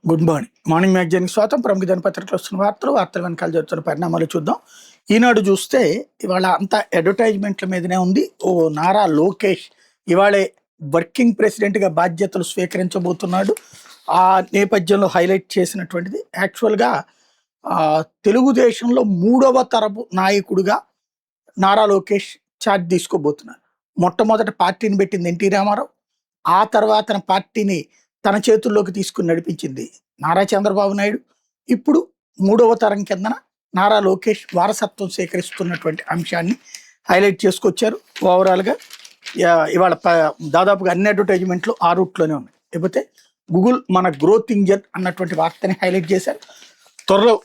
Good morning. Morning మ్యాగజైన్కి స్వాగతం. ప్రముఖ దినపత్రికలు వస్తున్న వార్తల వెనకాల జరుగుతున్న పరిణామాలు చూద్దాం. ఈనాడు చూస్తే ఇవాళ అంతా అడ్వర్టైజ్మెంట్ల మీదనే ఉంది. నారా లోకేష్ ఇవాళే వర్కింగ్ ప్రెసిడెంట్గా బాధ్యతలు స్వీకరించబోతున్నాడు. ఆ నేపథ్యంలో హైలైట్ చేసినటువంటిది యాక్చువల్గా తెలుగుదేశంలో 3వ తరపు నాయకుడిగా నారా లోకేష్ ఛార్జ్ తీసుకోబోతున్నారు. మొట్టమొదట పార్టీని పెట్టింది ఎన్టీ రామారావు. ఆ తర్వాత తన పార్టీని తన చేతుల్లోకి తీసుకుని నడిపించింది నారా చంద్రబాబు నాయుడు. ఇప్పుడు 3వ తరం కిందన నారా లోకేష్ వారసత్వం స్వీకరిస్తున్నటువంటి అంశాన్ని హైలైట్ చేసుకొచ్చారు. ఓవరాల్గా ఇవాళ దాదాపుగా అన్ని అడ్వర్టైజ్మెంట్లు ఆ రూట్లోనే ఉన్నాయి. లేకపోతే గూగుల్ మన గ్రోత్ ఇంజన్ అన్నటువంటి వార్తని హైలైట్ చేశారు. త్వరలో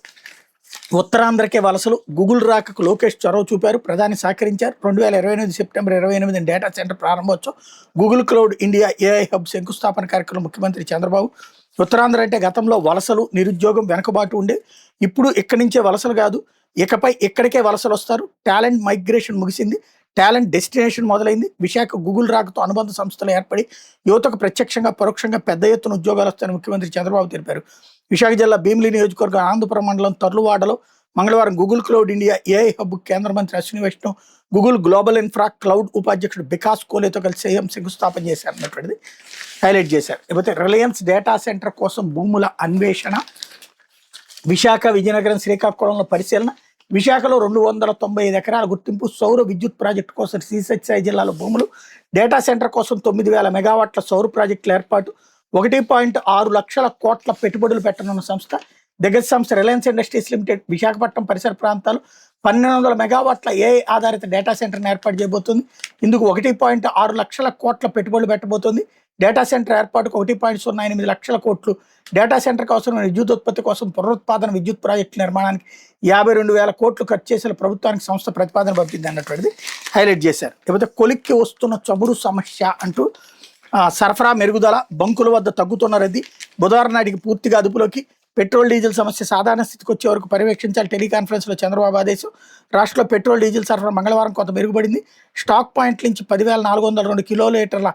ఉత్తరాంధ్రకే వలసలు, గూగుల్ రాకకు లోకేష్ చొరవ చూపారు, ప్రధాని సహకరించారు. 2028 సెప్టెంబర్ 28 డేటా సెంటర్ ప్రారంభోత్సవం, Google cloud India AI hub శంకుస్థాపన కార్యక్రమం ముఖ్యమంత్రి చంద్రబాబు. ఉత్తరాంధ్ర అంటే గతంలో వలసలు, నిరుద్యోగం, వెనుకబాటు ఉండే, ఇప్పుడు ఇక్కడి నుంచే వలసలు కాదు, ఇకపై ఇక్కడికే వలసలు వస్తారు. టాలెంట్ మైగ్రేషన్ ముగిసింది, టాలెంట్ డెస్టినేషన్ మొదలైంది. విశాఖ గూగుల్ రాకతో అనుబంధ సంస్థలు ఏర్పడి యువతకు ప్రత్యక్షంగా పరోక్షంగా పెద్ద ఎత్తున ఉద్యోగాలు వస్తాయని ముఖ్యమంత్రి చంద్రబాబు తెలిపారు. విశాఖ జిల్లా భీమిలి నియోజకవర్గం ఆనందపురం మండలం తర్లువాడలో మంగళవారం Google cloud India AI hub కేంద్ర మంత్రి Ashwini Vaishnaw, Google global infra cloud ఉపాధ్యక్షుడు వికాస్ కోహ్లీతో కలిసి సీఎం శంకుస్థాపన చేశారన్నటువంటిది హైలైట్ చేశారు. లేకపోతే రిలయన్స్ డేటా సెంటర్ కోసం భూముల అన్వేషణ, విశాఖ, విజయనగరం, శ్రీకాకుళంలో పరిశీలన, విశాఖలో 295 ఎకరాల గుర్తింపు, సౌర విద్యుత్ ప్రాజెక్టు కోసం శ్రీసత్యసాయి జిల్లాలో భూములు, డేటా సెంటర్ కోసం 9000 మెగావాట్ల సౌర ప్రాజెక్టుల ఏర్పాటు, 1.6 లక్షల కోట్ల పెట్టుబడులు పెట్టనున్న సంస్థ దిగ్గజ సంస్థ రిలయన్స్ ఇండస్ట్రీస్ లిమిటెడ్ విశాఖపట్నం పరిసర ప్రాంతాలు 1200 మెగావాట్ల ఏఐ ఆధారిత డేటా సెంటర్ని ఏర్పాటు చేయబోతుంది. ఇందుకు 1.6 లక్షల కోట్ల పెట్టుబడులు పెట్టబోతుంది. డేటా సెంటర్ ఏర్పాటుకు 1.08 లక్షల కోట్లు, డేటా సెంటర్కి అవసరమైన విద్యుత్ ఉత్పత్తి కోసం పునరుత్పాదన విద్యుత్ ప్రాజెక్టు నిర్మాణానికి 52,000 కోట్లు ఖర్చు చేసిన ప్రభుత్వానికి సంస్థ ప్రతిపాదన పంపింది అన్నటువంటిది హైలైట్ చేశారు. లేకపోతే కొలిక్కి వస్తున్న చమురు సమస్య అంటూ సరఫరా మెరుగుదల, బంకుల వద్ద తగ్గుతున్న రద్దీ, బుధవారం నాటికి పూర్తిగా అదుపులోకి, పెట్రోల్ డీజిల్ సమస్య సాధారణ స్థితికి వచ్చే వరకు పర్యవేక్షించాలి టెలికాన్ఫరెన్స్లో చంద్రబాబు ఆదేశం. రాష్ట్రంలో పెట్రోల్ డీజిల్ సరఫరా మంగళవారం కొంత మెరుగుపడింది. స్టాక్ పాయింట్ల నుంచి 10,402 కిలోలీటర్ల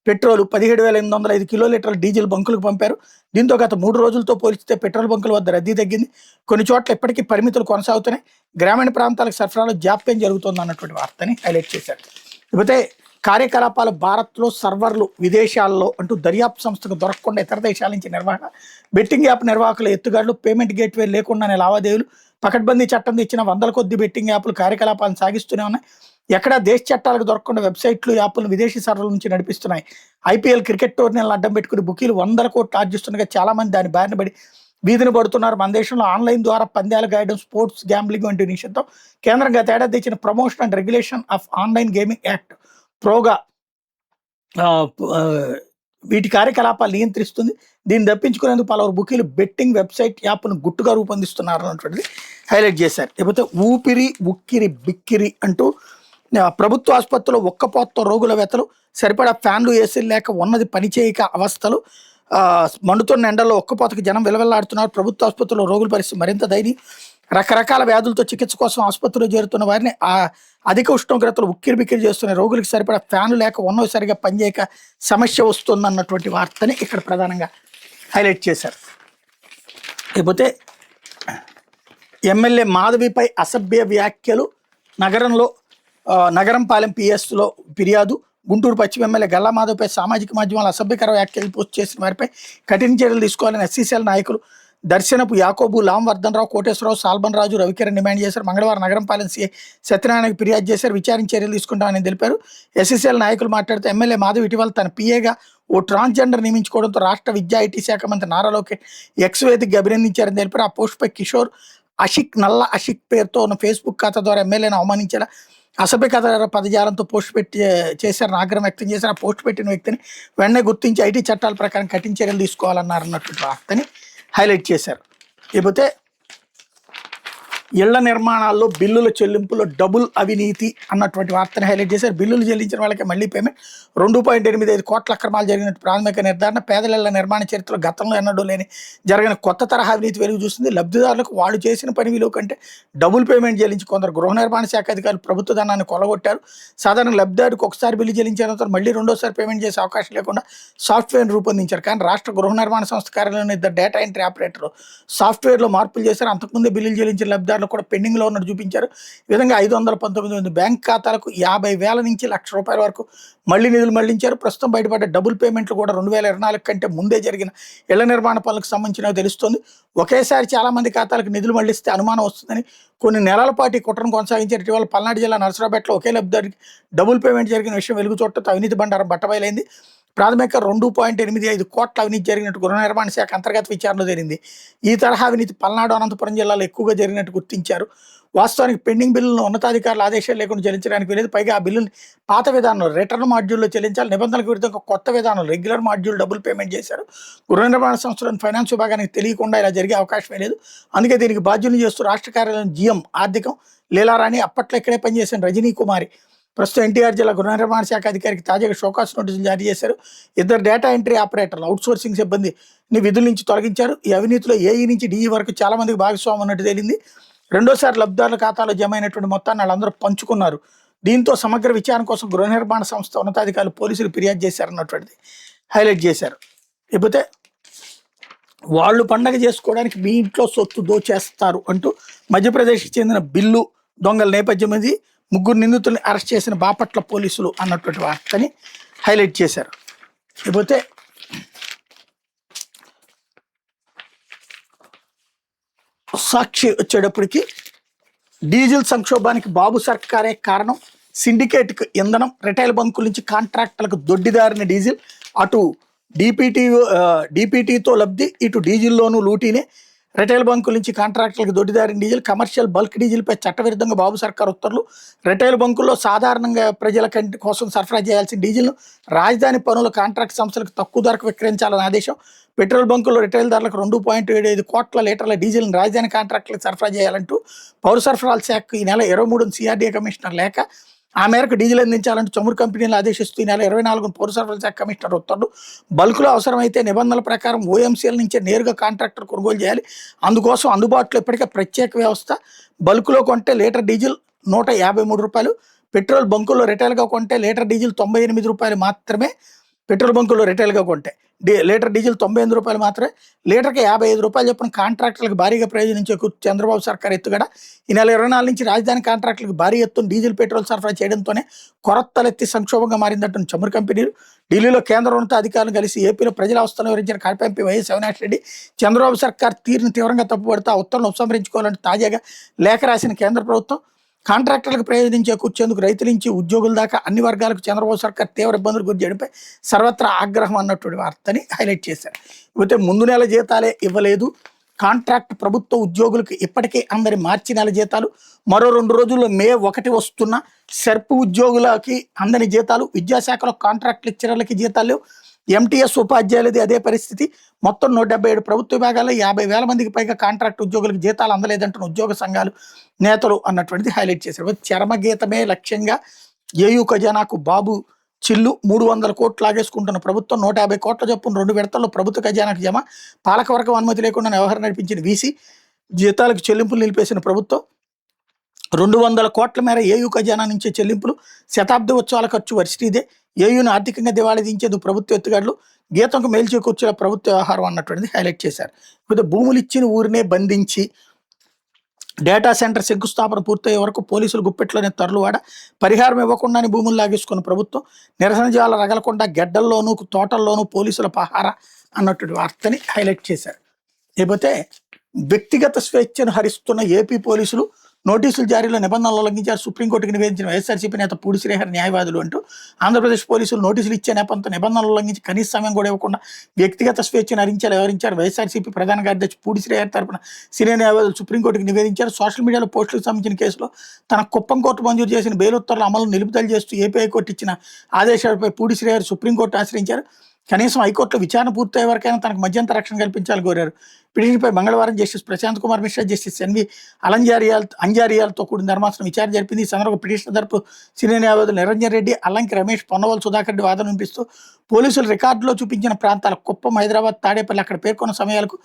పెట్రోల్, 17,805 కిలోలీటర్ల డీజిల్ బంకులకు పంపారు. దీంతో గత 3 రోజులతో పోల్చితే పెట్రోల్ బంకుల వద్ద రద్దీ తగ్గింది. కొన్ని చోట్ల ఇప్పటికీ పరిమితులు కొనసాగుతున్నాయి. గ్రామీణ ప్రాంతాలకు సరఫరాలో జాప్యం జరుగుతోంది అన్నటువంటి వార్తని హైలైట్ చేశారు. లేకపోతే కార్యకలాపాలు భారత్లో, సర్వర్లు విదేశాల్లో అంటూ దర్యాప్తు సంస్థకు దొరకకుండా ఇతర దేశాల నుంచి నిర్వహణ, బెట్టింగ్ యాప్ నిర్వాహకుల ఎత్తుగాడులు, పేమెంట్ గేట్వే లేకుండానే లావాదేవీలు, పకడ్బందీ చట్టం తెచ్చిన 100 కొద్ది బెట్టింగ్ యాప్లు కార్యకలాపాలను సాగిస్తూనే ఉన్నాయి. ఎక్కడా దేశ చట్టాలకు దొరకకుండా వెబ్సైట్లు, యాప్లను విదేశీ సర్వర్ల నుంచి నడిపిస్తున్నాయి. ఐపీఎల్ క్రికెట్ టోర్నీలను అడ్డం పెట్టుకుని బుకీలు 100 కోట్లు ఆర్జిస్తుండగా చాలా మంది దాని బారిన పడి వీధిని పడుతున్నారు. మన దేశంలో ఆన్లైన్ ద్వారా పందాలు గాయడం, స్పోర్ట్స్ గ్యాంబ్లింగ్ వంటి నిషేధం కేంద్రం గత ఏడాది ఇచ్చిన promotion and regulation of online gaming act ప్రోగా వీటి కార్యకలాపాలు నియంత్రిస్తుంది. దీన్ని తప్పించుకునేందుకు పలువురు బుకీలు బెట్టింగ్ వెబ్సైట్ యాప్ను గుట్టుగా రూపొందిస్తున్నారు అన్నటువంటిది హైలైట్ చేశారు. లేకపోతే ఊపిరి ఉక్కిరి బిక్కిరి అంటూ ప్రభుత్వ ఆసుపత్రిలో ఒక్కపోతతో రోగుల వ్యతలు, సరిపడా ఫ్యాన్లు, ఏసీలు లేక ఉన్నది పనిచేయక అవస్థలు, మండుతున్న ఎండల్లో ఒక్కపోతకి జనం విలవెల్లాడుతున్నారు. ప్రభుత్వ ఆసుపత్రిలో రోగుల పరిస్థితి మరింత దయనీయం. రకరకాల వ్యాధులతో చికిత్స కోసం ఆసుపత్రిలో చేరుతున్న వారిని అధిక ఉష్ణోగ్రతలు ఉక్కిరి బిక్కిరి చేస్తున్న రోగులకు సరిపడా ఫ్యాన్లు లేక ఉన్నవి సరిగా పనిచేయక సమస్య వస్తుందన్నటువంటి వార్తని ఇక్కడ ప్రధానంగా హైలైట్ చేశారు. లేకపోతే ఎమ్మెల్యే మాధవిపై అసభ్య వ్యాఖ్యలు, నగరంపాలెం పిఎస్లో ఫిర్యాదు, గుంటూరు పశ్చిమ ఎమ్మెల్యే గల్లా మాధవ్పై సామాజిక మాధ్యమాలు అసభ్యకర వ్యాఖ్యలు పోస్ట్ చేసిన వారిపై కఠిన చర్యలు తీసుకోవాలని ఎస్సీసీఎల్ నాయకులు దర్శనపు యాకోబు, లాంవర్ధనరావు, కోటేశ్వరరావు, సాల్బన్ రాజు, రవికిరణ్ డిమాండ్ చేశారు. మంగళవారం నగరంపాలెం సీఐ సత్యనారాయణకు ఫిర్యాదు చేశారు. విచారించి చర్యలు తీసుకుంటామని తెలిపారు. ఎస్సీసీఎల్ నాయకులు మాట్లాడుతూ ఎమ్మెల్యే మాధవ్ ఇటీవల తన పిఏగా ఓ ట్రాన్స్జెండర్ నియమించుకోవడంతో రాష్ట్ర విద్యా ఐటీ శాఖ మంత్రి నారా లోకేష్ ఎక్స్ వేదికగా అభినందించారని తెలిపారు. ఆ పోస్టుపై కిషోర్ నల్ల అషిక్ పేరుతో ఉన్న ఫేస్బుక్ ఖాతా ద్వారా ఎమ్మెల్యేను అవమానించేలా అసభ్యకర పదజాలంతో పోస్ట్ చేశారని ఆగ్రహం వ్యక్తం చేశారు. ఆ పోస్ట్ పెట్టిన వ్యక్తిని వెంటనే గుర్తించి ఐటీ చట్టాల ప్రకారం కఠిన చర్యలు తీసుకోవాలన్నారన్నటువంటి వార్తని హైలైట్ చేశారు. లేకపోతే ఇళ్ల నిర్మాణాల్లో బిల్లుల చెల్లింపులో డబుల్ అవినీతి అన్నటువంటి వార్తను హైలైట్ చేశారు. బిల్లులు చెల్లించిన వాళ్ళకి మళ్ళీ పేమెంట్ 2.85 కోట్ల అక్రమాలు జరిగినట్టు ప్రాథమిక నిర్ధారణ. పేదల ఇళ్ల నిర్మాణ చరిత్రలో గతంలో ఎన్నడూ లేని జరిగిన కొత్త తరహా అవినీతి వెలుగు చూస్తుంది. లబ్ధిదారులకు వాళ్ళు చేసిన పని విలువ కంటే డబుల్ పేమెంట్ చెల్లించి కొందరు గృహ నిర్మాణ శాఖ అధికారులు ప్రభుత్వ ధనాన్ని కొలగొట్టారు. సాధారణ లబ్ధిదారుడికి ఒకసారి బిల్లు చెల్లించిన తర్వాత మళ్ళీ రెండోసారి పేమెంట్ చేసే అవకాశం లేకుండా సాఫ్ట్వేర్ రూపొందించారు. కానీ రాష్ట్ర గృహ నిర్మాణ సంస్థ కార్యాలయంలో ఇద్దరు డేటా ఎంట్రీ ఆపరేటర్ సాఫ్ట్వేర్లో మార్పులు చేశారు. అంతకుముందే బిల్లులు చెల్లించిన లబ్ధిదారులు కూడా పెండింగ్లో ఉన్నట్టు చూపించారు. ఈ విధంగా 519 బ్యాంక్ ఖాతాలకు 50,000 నుంచి ₹1,00,000 వరకు మళ్లీ నిధులు మళ్లించారు. ప్రస్తుతం బయటపడ్డ డబుల్ పేమెంట్లు కూడా 2024 కంటే ముందే జరిగిన ఇళ్ల నిర్మాణ పనులకు సంబంధించినవి తెలుస్తోంది. ఒకేసారి చాలా మంది ఖాతాలకు నిధులు మళ్లిస్తే అనుమానం వస్తుందని కొన్ని నెలల పాటు కుట్రను కొనసాగించారు. ఇటీవల పల్నాడు జిల్లా నరసరావుపేటలో ఒకే లబ్ధిదారికి డబుల్ పేమెంట్ జరిగిన విషయం వెలుగు చూడటంతో అవినీతి బండారం బట్టబయలైంది. ప్రాథమిక 2.85 కోట్ల అవినీతి జరిగినట్టు గృహ నిర్మాణ శాఖ అంతర్గత విచారణలో జరిగింది. ఈ తరహా అవినీతి పల్నాడు, అనంతపురం జిల్లాలో ఎక్కువగా జరిగినట్టు గుర్తించారు. వాస్తవానికి పెండింగ్ బిల్లులను ఉన్నతాధికారుల ఆదేశాలు లేకుండా చెల్లించడానికి వెళ్ళేది. పైగా ఆ బిల్లుని పాత విధానంలో రిటర్న్ మాడ్యూల్లో చెల్లించాలి. నిబంధనలకు విరుద్ధంగా కొత్త విధానం రెగ్యులర్ మాడ్యూల్ డబుల్ పేమెంట్ చేశారు. గృహ నిర్మాణ సంస్థలను ఫైనాన్స్ విభాగానికి తెలియకుండా ఇలా జరిగే అవకాశమే లేదు. అందుకే దీనికి బాధ్యులు చేస్తూ రాష్ట్ర కార్యాలయం జీఎం ఆర్థికం లీలారాణి, అప్పట్లో ఇక్కడే పనిచేసిన రజనీ కుమారి ప్రస్తుతం ఎన్టీఆర్ జిల్లా గృహ నిర్మాణ శాఖ అధికారికి తాజాగా షోకాస్ నోటీసులు జారీ చేశారు. ఇద్దరు డేటా ఎంట్రీ ఆపరేటర్లు అవుట్సోర్సింగ్ సిబ్బందిని విధుల నుంచి తొలగించారు. ఈ అవినీతిలో ఏఈ నుంచి డిఈ వరకు చాలా మందికి భాగస్వామ్యం ఉన్నట్టు తేలింది. రెండోసారి లబ్ధిదారుల ఖాతాలో జమ అయినటువంటి మొత్తాన్ని వాళ్ళందరూ పంచుకున్నారు. దీంతో సమగ్ర విచారణ కోసం గృహ నిర్మాణ సంస్థ ఉన్నతాధికారులు పోలీసులు ఫిర్యాదు చేశారన్నటువంటిది హైలైట్ చేశారు. లేకపోతే వాళ్ళు పండగ చేసుకోవడానికి మీ ఇంట్లో సొత్తు దోచేస్తారు అంటూ మధ్యప్రదేశ్కి చెందిన బిల్లు దొంగల నేపథ్యం ఇది. 3 నిందితుల్ని అరెస్ట్ చేసిన బాపట్ల పోలీసులు అన్నటువంటి వార్తని హైలైట్ చేశారు. లేకపోతే సాక్షి వచ్చేటప్పటికి డీజిల్ సంక్షోభానికి బాబు సర్కారే కారణం, సిండికేట్కు ఇంధనం, రిటైల్ బంకుల నుంచి కాంట్రాక్టర్లకు దొడ్డిదారిన డీజిల్, అటు డిపిటీతో లబ్ధి, ఇటు డీజిల్లోనూ లూటీనే. రిటైల్ బంకుల నుంచి కాంట్రాక్టర్లకు దొడ్డిదారిన డీజిల్, కమర్షియల్ బల్క్ డీజిల్పై చట్టవిరుద్ధంగా బాబు సర్కార్ ఉత్తర్వులు. రిటైల్ బంకుల్లో సాధారణంగా ప్రజల కోసం సరఫరా చేయాల్సిన డీజిల్ను రాజధాని పనుల కాంట్రాక్ట్ సంస్థలకు తక్కువ ధరకు విక్రయించాలని ఆదేశం. పెట్రోల్ బంకుల్లో రిటైల్ ధరలకు 2.75 కోట్ల లీటర్ల డీజిల్ని రాజధాని కాంట్రాక్టులకు సరఫరా చేయాలంటూ పౌర సరఫరాల శాఖకు ఈ నెల 23 సిఆర్డీఏ కమిషనర్ లేఖ. ఆ మేరకు డీజిల్ అందించాలంటూ చమురు కంపెనీలు ఆదేశిస్తూ ఈ నెల 24 పౌర సరఫరాల శాఖ కమిషనర్ ఉత్తర్వులు. బల్క్లో అవసరమైతే నిబంధనల ప్రకారం ఓఎంసీల నుంచే నేరుగా కాంట్రాక్టర్ కొనుగోలు చేయాలి. అందుకోసం అందుబాటులో ఇప్పటికే ప్రత్యేక వ్యవస్థ. బల్క్లో కొంటే లీటర్ డీజిల్ ₹153, పెట్రోల్ బంకుల్లో రిటైల్గా కొంటే లీటర్ డీజిల్ ₹98 మాత్రమే. పెట్రోల్ బంకుల్లో రిటైల్గా కొంటే లీటర్ డీజిల్ ₹98 మాత్రమే. లీటర్కి ₹55 చొప్పున కాంట్రాక్టర్లకు భారీగా ప్రయోజనం చేకూర్చు చంద్రబాబు సర్కార్ ఎత్తుగడ. ఈ నెల 24 నుంచి రాజధాని కాంట్రాక్టులకు భారీ ఎత్తున డీజిల్, పెట్రోల్ సరఫరా చేయడంతోనే కొరతలెత్తి సంక్షోభంగా మారిందంటున్న చమురు కంపెనీలు. ఢిల్లీలో కేంద్ర ఉన్నతాధికారులు కలిసి ఏపీలో ప్రజల అవస్థలను వివరించిన కడప ఎంపీ వైఎస్ అవినాష్ రెడ్డి చంద్రబాబు సర్కార్ తీరును తీవ్రంగా తప్పుపడుతూ ఆ ఉత్తర్వులను ఉపసంహరించుకోవాలంటూ తాజాగా లేఖ రాసిన కేంద్ర ప్రభుత్వం. కాంట్రాక్టర్లకు ప్రయోజనం చేకూర్చేందుకు రైతుల నుంచి ఉద్యోగుల దాకా అన్ని వర్గాలకు చంద్రబాబు సర్కార్ తీవ్ర ఇబ్బందులు గురి చేయడంపై సర్వత్రా ఆగ్రహం అన్నటువంటి వార్తని హైలైట్ చేశారు. ఇకపోతే ముందు నెల జీతాలే ఇవ్వలేదు, కాంట్రాక్ట్ ప్రభుత్వ ఉద్యోగులకు ఇప్పటికే అందరి మార్చి నెల జీతాలు, మరో 2 రోజుల్లో మే 1 వస్తున్న సెర్ప్ ఉద్యోగులకి అందని జీతాలు, విద్యాశాఖలో కాంట్రాక్ట్ లెక్చరర్లకి జీతాలు లేవు, ఎంటీఎస్ ఉపాధ్యాయులది అదే పరిస్థితి. మొత్తం 177 ప్రభుత్వ విభాగాల్లో 50,000 మందికి పైగా కాంట్రాక్ట్ ఉద్యోగులకు జీతాలు అందలేదంటున్న ఉద్యోగ సంఘాలు నేతలు అన్నటువంటిది హైలైట్ చేశారు. చరమగీతమే లక్ష్యంగా ఏయూ ఖజానాకు బాబు చిల్లు, 300 కోట్లు లాగేసుకుంటున్న ప్రభుత్వం, 150 కోట్ల చొప్పున 2 విడతల్లో ప్రభుత్వ ఖజానాకు జమ, పాలకవర్గం అనుమతి లేకుండా వ్యవహారం నడిపించిన వీసీ, జీతాలకు చెల్లింపులు నిలిపేసిన ప్రభుత్వం, 200 కోట్ల మేర ఏయూ ఖజానా నుంచి చెల్లింపులు, శతాబ్ది ఉత్సవాల ఖర్చు వర్సిటీదే, ఏయూను ఆర్థికంగా దివాళీ దించేందుకు ప్రభుత్వ ఎత్తుగడలు, గీతంకు మేలు చేకూర్చే ప్రభుత్వ వ్యవహారం అన్నటువంటిది హైలైట్ చేశారు. ఇప్పుడు భూములు ఇచ్చిన ఊరినే బంధించి డేటా సెంటర్ శంకుస్థాపన పూర్తయ్యే వరకు పోలీసులు గుప్పెట్లోనే తరలువాడ, పరిహారం ఇవ్వకుండానే భూములు లాగేసుకున్న ప్రభుత్వం, నిరసన జ్వాల రగలకుండా గెడ్డల్లోనూ తోటల్లోనూ పోలీసుల పహారా అన్నటువంటి వార్తని హైలైట్ చేశారు. లేకపోతే వ్యక్తిగత స్వేచ్ఛను హరిస్తున్న ఏపీ పోలీసులు నోటీసుల జారీలో నిబంధనలు ఉల్లంఘించారు. సుప్రీంకోర్టుకు నివేదించిన వైఎస్ఆర్సీపీ నేత పూడి శ్రీహరి న్యాయవాదులు అంటూ ఆంధ్రప్రదేశ్ పోలీసులు నోటీసులు ఇచ్చే నేపథ్యంతో నిబంధనలు ఉల్లంఘించి కనీస సమయం కూడా ఇవ్వకుండా వ్యక్తిగత స్వేచ్ఛను హరించాలి వివరించారు. వైఎస్ఆర్సీపీ ప్రధాన కార్యదర్శి పూడి శ్రీహరి తరపున సీనియర్ న్యాయవాదులు సుప్రీంకోర్టుకు నివేదించారు. సోషల్ మీడియాలో పోస్టులకు సంబంధించిన కేసులో తన కుప్పం కోర్టు మంజూరు చేసిన బెయిల్ ఉత్తర్వుల అమలు నిలుపుదల చేస్తూ ఏపీ హైకోర్టు ఇచ్చిన ఆదేశాలపై పూడి శ్రీహరి సుప్రీంకోర్టు ఆశ్రయించారు. కనీసం హైకోర్టులో విచారణ పూర్తయ్యే వరకైనా తనకు మధ్యంతర రక్షణ కల్పించాలని కోరారు. పిటిషన్పై మంగళవారం justice Prashant Kumar Mishra, justice NV అంజారియాలతో కూడిన ధర్మాసనం విచారణ జరిపింది. ఈ సందర్భంగా పిటిషనర్ తరపు సీనియర్ న్యాయవాదులు నిరంజన్ రెడ్డి, అల్లంకి రమేష్, పొన్నవల్ సుధాకర్ రెడ్డి వాదన వినిపిస్తూ పోలీసులు రికార్డులో చూపించిన ప్రాంతాల కుప్పం, హైదరాబాద్, తాడేపల్లి అక్కడ పేర్కొన్న సమయాలకు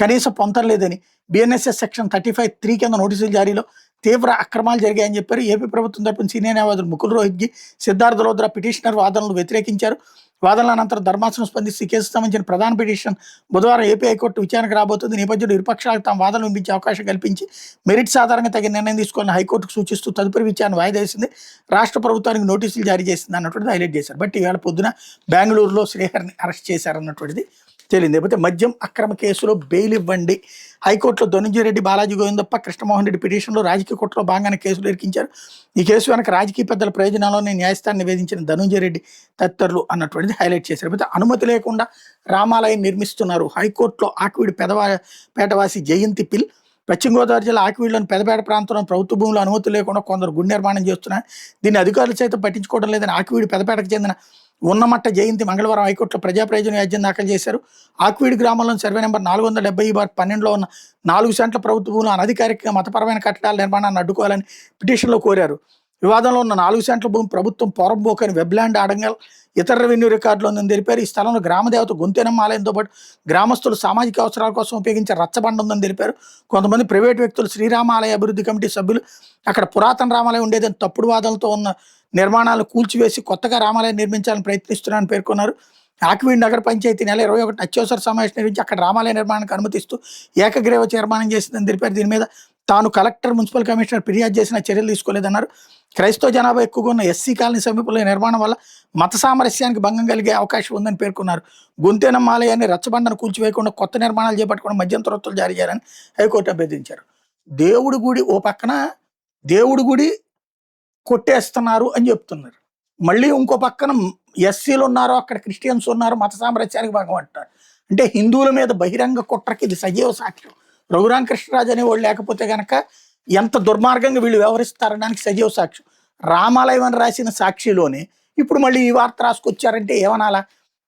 కనీసం పొంతం లేదని, బిఎన్ఎస్ఎస్ సెక్షన్ 35(3) కింద నోటీసులు జారీలో తీవ్ర అక్రమాలు జరిగాయని చెప్పారు. ఏపీ ప్రభుత్వం తరపున సీనియర్ న్యాయవాదులు ముకుల్ రోహిత్గి, సిద్ధార్థ లోద్రా పిటిషనర్ వాదనలు వ్యతిరేకించారు. వాదనల అనంతరం ధర్మాసనం స్పందిస్తూ ఈ కేసుకు సంబంధించిన ప్రధాన పిటిషన్ బుధవారం ఏపీ హైకోర్టు విచారణకు రాబోతుంది. ఈ నేపథ్యంలో ఇరుపక్షాలకు తమ వాదనలు వినిపించే అవకాశం కల్పించి మెరిట్స్ ఆధారంగా తగిన నిర్ణయం తీసుకోవాలని హైకోర్టుకు సూచిస్తూ తదుపరి విచారణ వాయిదా వేసింది. రాష్ట్ర ప్రభుత్వానికి నోటీసులు జారీ చేసింది అన్నటువంటిది హైలైట్ చేశారు. బట్ ఈవేళ పొద్దున బెంగళూరులో శ్రీహరిని అరెస్ట్ చేశారన్నటువంటిది తేలింది. లేకపోతే మద్యం అక్రమ కేసులో బెయిల్ ఇవ్వండి. హైకోర్టులో ధనుంజయ రెడ్డి, బాలాజీ గోవిందప్ప, కృష్ణమోహన్ రెడ్డి పిటిషన్లో రాజకీయ కుట్రలో భాగంగానే కేసులు ఇరికించారు. ఈ కేసు వెనక రాజకీయ పెద్దల ప్రయోజనాలను న్యాయస్థానం నివేదించిన ధనుంజయ రెడ్డి తదితరులు అన్నటువంటిది హైలైట్ చేశారు. లేకపోతే అనుమతి లేకుండా రామాలయం నిర్మిస్తున్నారు. హైకోర్టులో ఆకివీడి పేటవాసి జయంతి పిల్, పశ్చిమ గోదావరి జిల్లా ఆకివీడులోని పెదపేట ప్రాంతంలో ప్రభుత్వ భూములు అనుమతి లేకుండా కొందరు గుడి నిర్మాణం చేస్తున్నారు. దీన్ని అధికారులు సైతం పట్టించుకోవడం లేదని ఆకివీడి పెదపేటకు చెందిన ఉన్నమట్ట జయంతి మంగళవారం హైకోర్టులో ప్రజా ప్రయోజన వ్యాజ్యం దాఖలు చేశారు. ఆక్వీడ్ గ్రామంలోని సర్వే నెంబర్ 470/12లో ఉన్న 4 సెంట్ల ప్రభుత్వ భూములు అనధికారికంగా మతపరమైన కట్టడాల నిర్మాణాన్ని అడ్డుకోవాలని పిటిషన్లో కోరారు. వివాదంలో ఉన్న 4 సెంట్ల భూమి ప్రభుత్వం పోరంబోకని వెబ్లాండ్ అడంగల్ ఇతర రెవెన్యూ రికార్డులో ఉందని తెలిపారు. ఈ స్థలంలో గ్రామదేవత గొంతెనమ్మ ఆలయంతో పాటు గ్రామస్తులు సామాజిక అవసరాల కోసం ఉపయోగించే రచ్చబండ ఉందని తెలిపారు. కొంతమంది ప్రైవేటు వ్యక్తులు శ్రీరామ ఆలయ అభివృద్ధి కమిటీ సభ్యులు అక్కడ పురాతన రామాలయం ఉండేదని తప్పుడు వాదనలతో ఉన్న నిర్మాణాలు కూల్చివేసి కొత్తగా రామాలయం నిర్మించాలని ప్రయత్నిస్తున్నారని పేర్కొన్నారు. ఆకివీడ్ నగర పంచాయతీ నెల 21 అత్యవసర సమావేశం నిర్వహించి అక్కడ రామాలయ నిర్మాణానికి అనుమతిస్తూ ఏకగ్రీవ తీర్మానం చేసిందని తెలిపారు. దీని మీద తాను కలెక్టర్, మున్సిపల్ కమిషనర్ ఫిర్యాదు చేసిన చర్యలు తీసుకోలేదన్నారు. క్రైస్తవ జనాభా ఎక్కువగా ఉన్న ఎస్సీ కాలనీ సమీపంలో నిర్మాణం వల్ల మత సామరస్యానికి భంగం కలిగే అవకాశం ఉందని పేర్కొన్నారు. గొంతెనమ్మ ఆలయాన్ని రచ్చబండను కూల్చివేయకుండా కొత్త నిర్మాణాలు చేపట్టకుండా మధ్యంతర జారీ చేయాలని హైకోర్టు అభ్యర్థించారు. దేవుడి గుడి ఓ పక్కన దేవుడి గుడి కొట్టేస్తున్నారు అని చెప్తున్నారు. మళ్ళీ ఇంకో పక్కన ఎస్సీలు ఉన్నారు, అక్కడ క్రిస్టియన్స్ ఉన్నారు, మత సామరస్యానికి భాగం అంటారు. అంటే హిందువుల మీద బహిరంగ కుట్రకి ఇది సజీవ సాక్ష్యం. రఘురామ కృష్ణరాజు అనేవాళ్ళు లేకపోతే కనుక ఎంత దుర్మార్గంగా వీళ్ళు వ్యవహరిస్తారనడానికి సజీవ సాక్ష్యం. రామాలయం అని రాసిన సాక్షిలోనే ఇప్పుడు మళ్ళీ ఈ వార్త రాసుకొచ్చారంటే ఏమనాలా?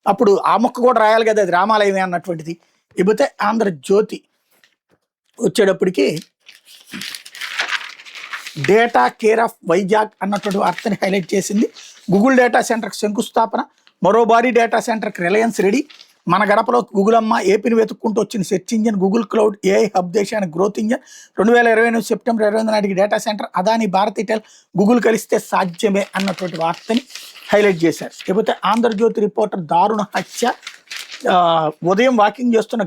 అప్పుడు ఆ మొక్క కూడా రాయాలి కదా, అది రామాలయమే అన్నటువంటిది. ఇకపోతే ఆంధ్రజ్యోతి వచ్చేటప్పటికి డేటా కేర్ ఆఫ్ వైజాగ్ అన్నటువంటి వార్తని హైలైట్ చేసింది. గూగుల్ డేటా సెంటర్కి శంకుస్థాపన, మరో భారీ డేటా సెంటర్కి రిలయన్స్ రెడీ, మన గడపలో గూగుల్ అమ్మ, ఏపీని వెతుక్కుంటూ వచ్చిన search engine, Google cloud AI hub దేశానికి గ్రోత్ ఇంజిన్, 2028 సెప్టెంబర్ 28 నాటికి డేటా సెంటర్, అదాని, భారతీ టెల్, గూగుల్ కలిస్తే సాధ్యమే అన్నటువంటి వార్తని హైలైట్ చేశారు. లేకపోతే ఆంధ్రజ్యోతి రిపోర్టర్ దారుణ హత్య, ఉదయం వాకింగ్ చేస్తున్న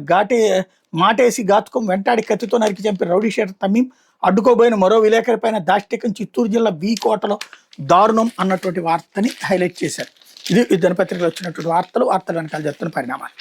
మాటేసి ఘాతుకం, వెంటాడి కత్తితో నరికి చంపిన రౌడీ షీటర్ తమీం, అడ్డుకోబోయిన మరో విలేకరి పైన దాష్టికం, చిత్తూరు జిల్లా బి కోటలో దారుణం అన్నటువంటి వార్తని హైలైట్ చేశారు. ఇది దినపత్రికలో వచ్చినటువంటి వార్తలు వెనకాల జరుగుతున్న పరిణామాలు.